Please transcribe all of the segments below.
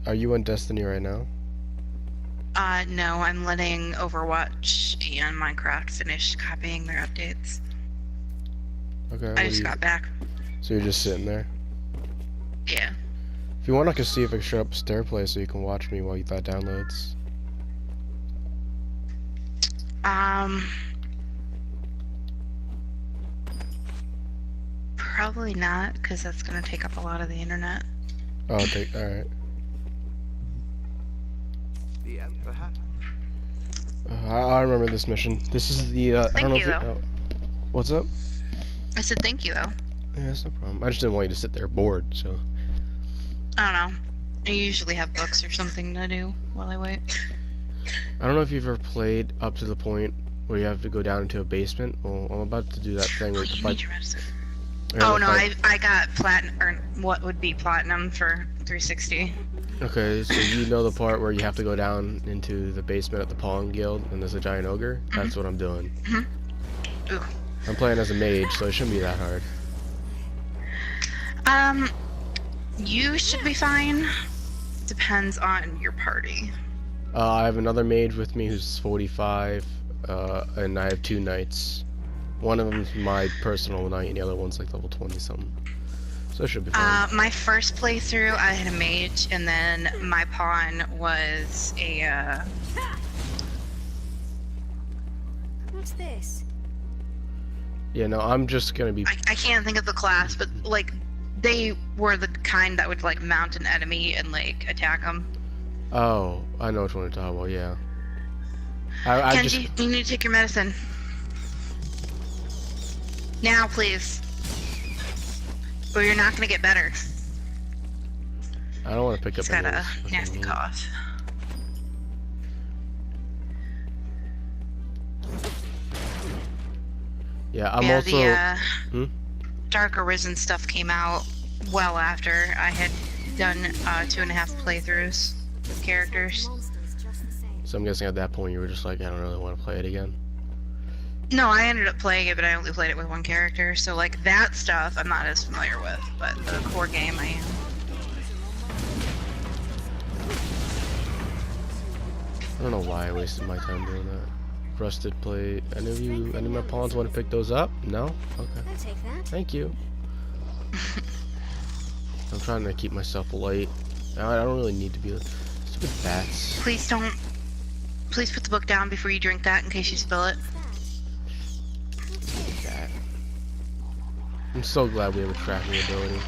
Are you on Destiny right now? No, I'm letting Overwatch and Minecraft finish copying their updates. Okay, I what do just you... got back. So you're just sitting there? Yeah. If you want, I can see if I can shut up StairPlay so you can watch me while that downloads. Um, Probably not, because that's gonna take up a lot of the internet. Oh, alright. I remember this mission. This is the, I don't Thank know you, if you... though. Oh, what's up? I said thank you, though. Yeah, that's no problem. I just didn't want you to sit there bored, so... I don't know. I usually have books or something to do while I wait. I don't know if you've ever played up to the point where you have to go down into a basement. Well, I'm about to do that thing where Oh, you have to you fight... need your medicine. I Oh, no, fight... I got platinum, or what would be platinum for 360. Okay, so you know the part where you have to go down into the basement at the Pawn Guild and there's a giant ogre? That's what I'm doing. Ooh. I'm playing as a mage, so it shouldn't be that hard. You should be fine. Depends on your party. I have another mage with me who's 45, and I have 2 knights. One of them's my personal knight, and the other one's like level 20 something. So it should be fine. My first playthrough, I had a mage, and then my pawn was a, What's this? Yeah, no, I'm just gonna be... I can't think of the class, but, like, they were the kind that would, like, mount an enemy and, like, attack them. Oh, I know which one you're talking about, yeah. Kenji, you need to take your medicine. Now, please. Or you're not gonna get better. I don't want to pick He's up got a anyone's nasty fucking cough. Yeah, I'm Yeah, also... the, Dark Arisen stuff came out well after I had done 2.5 playthroughs with characters. Monsters just the same. So I'm guessing at that point you were just like, I don't really want to play it again. No, I ended up playing it, but I only played it with one character, so like that stuff I'm not as familiar with, but the core game I am. I don't know why I wasted my time doing that. Rusted plate. Any of my pawns want to pick those up? No? Okay. I'll take that. Thank you. I'm trying to keep myself light. I don't really need to be stupid bats. Please don't. Please put the book down before you drink that in case you spill it. Bat. I'm so glad we have a tracking ability.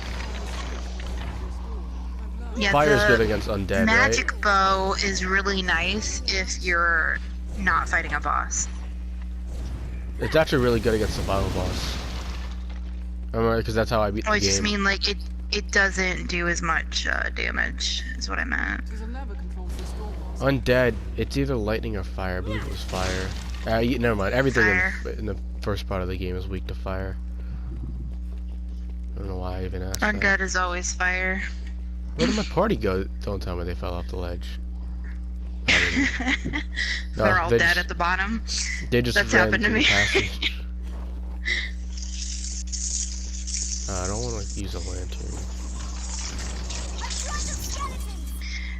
Yeah, Fire's the good against undead, magic right? bow is really nice if you're not fighting a boss. It's actually really good against the final boss. Because that's how I beat the I game. just mean like it doesn't do as much damage, is what I meant. Undead, it's either lightning or fire. I believe it was fire. Never mind. Everything in the first part of the game is weak to fire. I don't know why I even asked that. Undead is always fire. Where did my party go? Don't tell me they fell off the ledge. No, They're all they dead just- at the bottom. They just That's ran happened to through the me. passage. I don't want to use a lantern.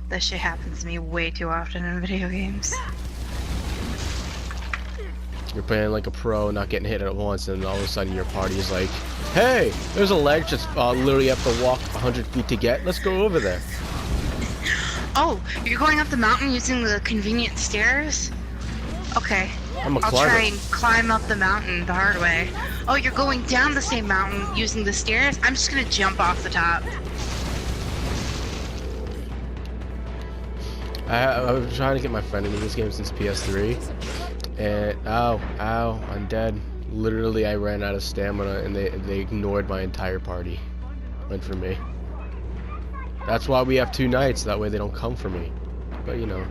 That shit happens to me way too often in video games. You're playing like a pro, not getting hit at once, and all of a sudden your party is like, hey, there's a ledge that's literally have to walk 100 feet to get. Let's go over there. Oh, you're going up the mountain using the convenient stairs? Okay. I'm a I'll climber. try and climb up the mountain the hard way. Oh, you're going down the same mountain using the stairs? I'm just gonna jump off the top. I was trying to get my friend into this game since PS3, and ow, I'm dead. Literally, I ran out of stamina, and they ignored my entire party. Went for me. That's why we have 2 knights. That way they don't come for me. But you know.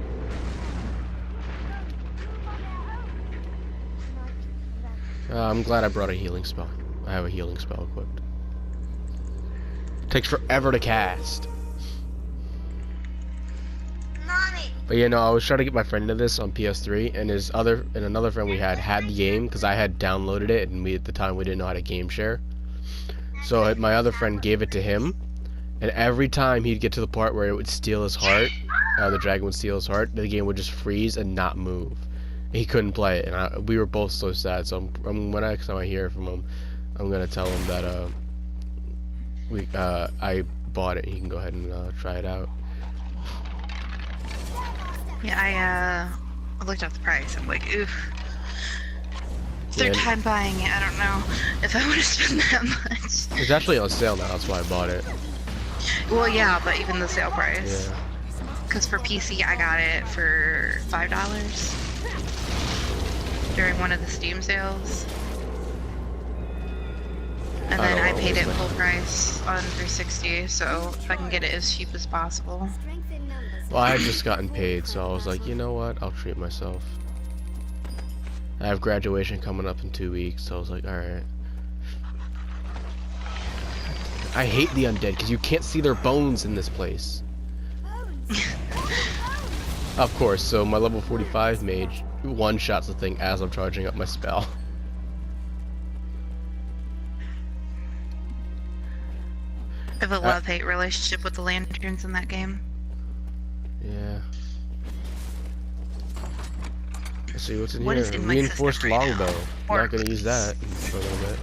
I'm glad I brought a healing spell. I have a healing spell equipped. Takes forever to cast. But you know, I was trying to get my friend into this on PS3, and another friend we had the game because I had downloaded it, and at the time we didn't know how to game share. So my other friend gave it to him, And every time he'd get to the part where it would steal his heart, the dragon would steal his heart, the game would just freeze and not move. He couldn't play it, and we were both so sad. So when next time I hear from him, I'm gonna tell him that I bought it. He can go ahead and try it out. Yeah, I looked up the price. I'm like, oof. Third Yeah. time buying it. I don't know if I want to spend that much. It's actually on sale now. That's why I bought it. Well, yeah, but even the sale price. Yeah. Because for PC, I got it for $5 during one of the Steam sales. And then I paid it full price on 360, so if I can get it as cheap as possible. Strength in numbers. Well, I had just gotten paid, so I was like, you know what? I'll treat myself. I have graduation coming up in 2 weeks, so I was like, alright. I hate the undead because you can't see their bones in this place. Of course, so my level 45 mage one-shots the thing as I'm charging up my spell. I have a love-hate relationship with the lanterns in that game. Yeah. Let's see what's in What here. is in my Reinforced system right now? longbow. I'm not gonna use that for a little bit.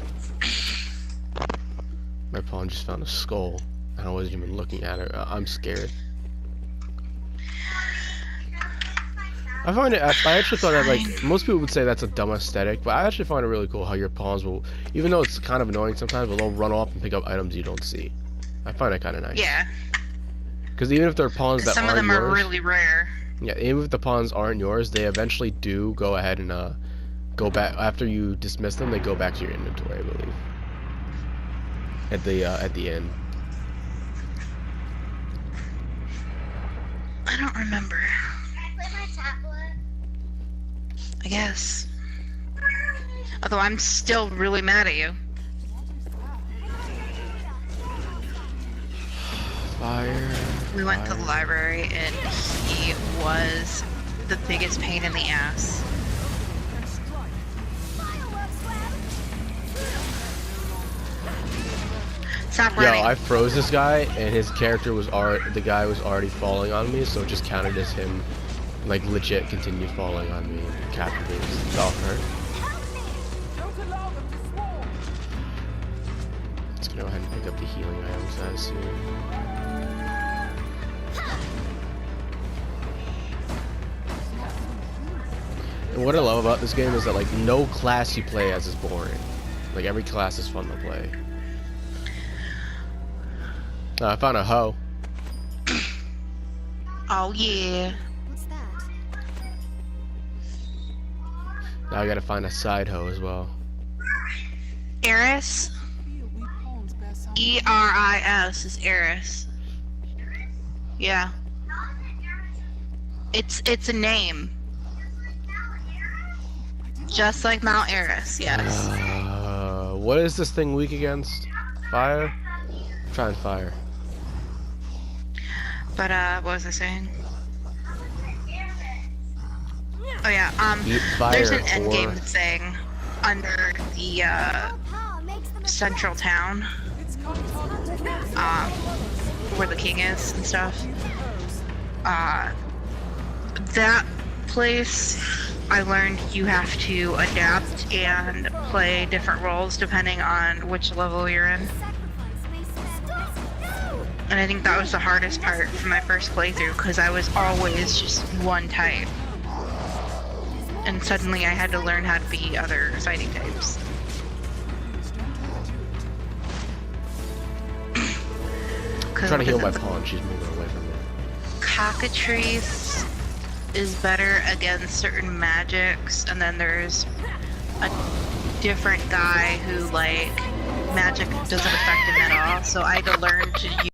My pawn just found a skull, and I wasn't even looking at it. I'm scared. I find it. I actually thought that, like, most people would say that's a dumb aesthetic, but I actually find it really cool how your pawns will, even though it's kind of annoying sometimes, but they'll run off and pick up items you don't see. I find that kind of nice. Yeah. Because even if they're pawns that Some of aren't them are yours, really rare. yeah, even if the pawns aren't yours, they eventually do go ahead and go back after you dismiss them. They go back to your inventory, I believe. At the end. I don't remember. I guess. Although I'm still really mad at you. Fire. We went to the library and he was the biggest pain in the ass. Stop Yo, running. I froze this guy, and his character was the guy was already falling on me, so it just counted as him, like, legit continued falling on me and captured me. It's all hurt. Let's go ahead and pick up the healing items that I see. And what I love about this game is that, like, no class you play as is boring. Like, every class is fun to play. I found a hoe. Oh yeah. What's that? Now I gotta find a side hoe as well. Eris? E-R-I-S is Eris. Yeah. It's a name. Just like Mount Eris, yes. What is this thing weak against? Fire? Trying fire. But what was I saying? Oh yeah, Eat fire there's an or- endgame thing under the central town. Where the king is and stuff. That place, I learned you have to adapt and play different roles depending on which level you're in. And I think that was the hardest part for my first playthrough, because I was always just one type. And suddenly I had to learn how to be other fighting types. I'm trying to heal my pawn. She's moving away from me. Cockatrice is better against certain magics, and then there's a different guy who, like, magic doesn't affect him at all, so I had to learn to use